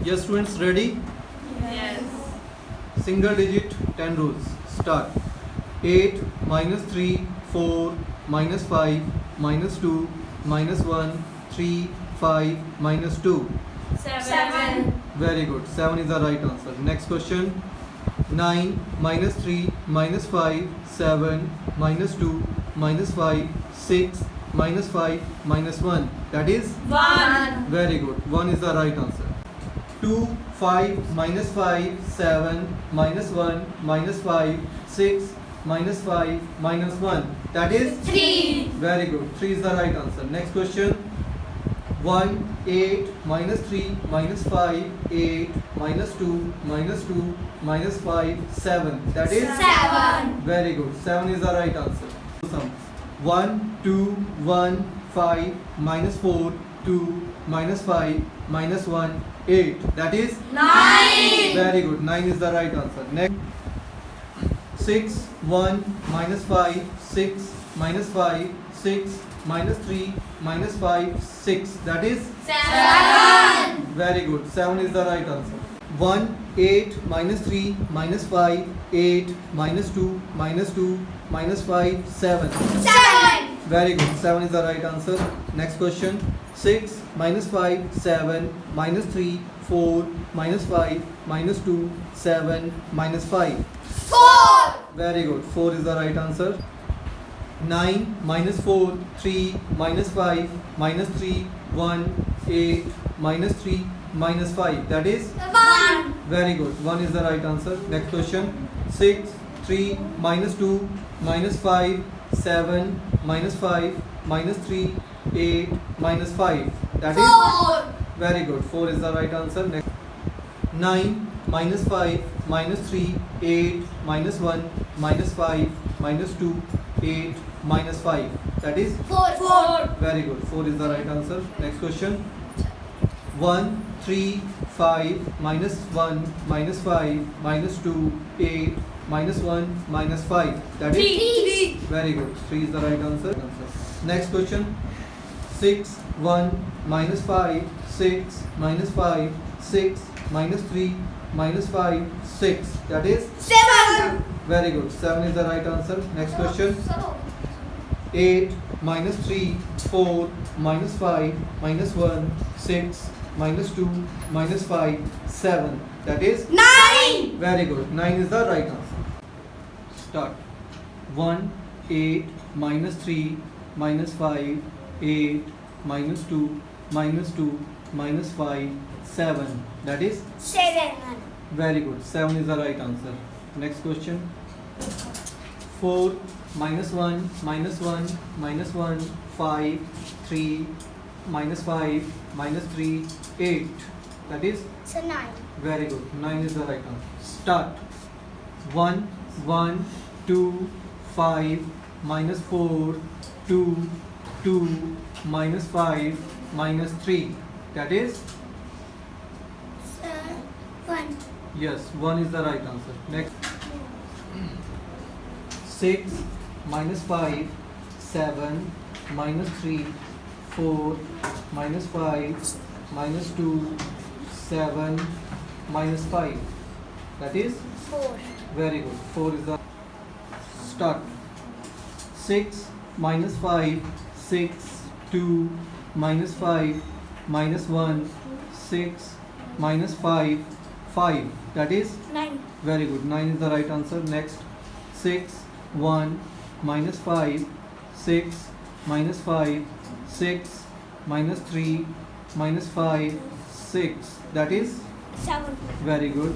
Yes, students, ready? Yes. Single digit 10 rules. Start. 8 minus 3, 4 minus 5 minus 2 minus 1, 3, 5 minus 2. 7. Very good. 7 is the right answer. Next question. 9 minus 3 minus 5, 7 minus 2 minus 5, 6 minus 5 minus 1. That is 1. very good. 1 is the right answer. 2, 5 minus 5, 7 minus 1 minus 5, 6 minus 5 minus 1. That is 3. very good. 3 is the right answer. Next question. 1, 8 minus 3 minus 5, 8 minus 2 minus 2 minus 5, 7. That is 7. very good. 7 is the right answer. 1, 2, 1, 5 minus 4, 2 minus 5 minus 1, 8. That is 9. very good. 9 is the right answer. Next. 6, 1 minus 5, 6 minus 5, 6 minus 3 minus 5, 6. That is 7. very good. 7 is the right answer. 1, 8 minus 3 minus 5, 8 minus 2 minus 2 minus 5, 7. 7. Very good. 7 is the right answer. Next question. 6 minus 5, 7 minus 3, 4 minus 5 minus 2, 7 minus 5. 4. Very good. 4 is the right answer. 9 minus 4, 3 minus 5 minus 3, 1, 8 minus 3 minus 5. That is 1. very good. 1 is the right answer. Next question. 6, 3 minus 2 minus 5, 7 minus 5 minus 3, 8 minus 5. That is 4. very good. 4 is the right answer. Next. 9 minus 5 minus 3, 8 minus 1 minus 5 minus 2, 8 minus 5. That is 4. very good. 4 is the right answer. Next question. 1, 3, 5 minus 1 minus 5 minus 2, 8 minus 1 minus 5. That is 3. very good. 3 is the right answer. Next question. 6, 1 minus 5, 6 minus 5, 6 minus 3 minus 5, 6. That is 7. very good. 7 is the right answer. Next question. 8 minus 3, 4 minus 5 minus 1, 6 minus 2 minus 5, 7. That is 9. very good. 9 is the right answer. Start. 1, 8 minus 3 minus 5, 8 minus 2 minus 2 minus 5, 7. That is 7. very good. 7 is the right answer. Next question. 4 minus 1 minus 1 minus 1, 5, 3 minus 5 minus 3, 8. That is 9. very good. 9 is the right answer. Start. 1, 1, 2, 5 minus 4, 2, 2 minus 5 minus 3. That is 1. yes, 1 is the right answer. Next. 6 minus 5, 7 minus 3, 4 minus 5 minus 2, 7 minus 5. That is 4. very good. 4 is the start. 6 minus 5, 6, 2 minus 5 minus 1, 6 minus 5, 5. That is 9. very good. 9 is the right answer. Next. 6, 1 minus 5, 6 minus 5, 6 minus 3 minus 5, 6. That is 7. very good.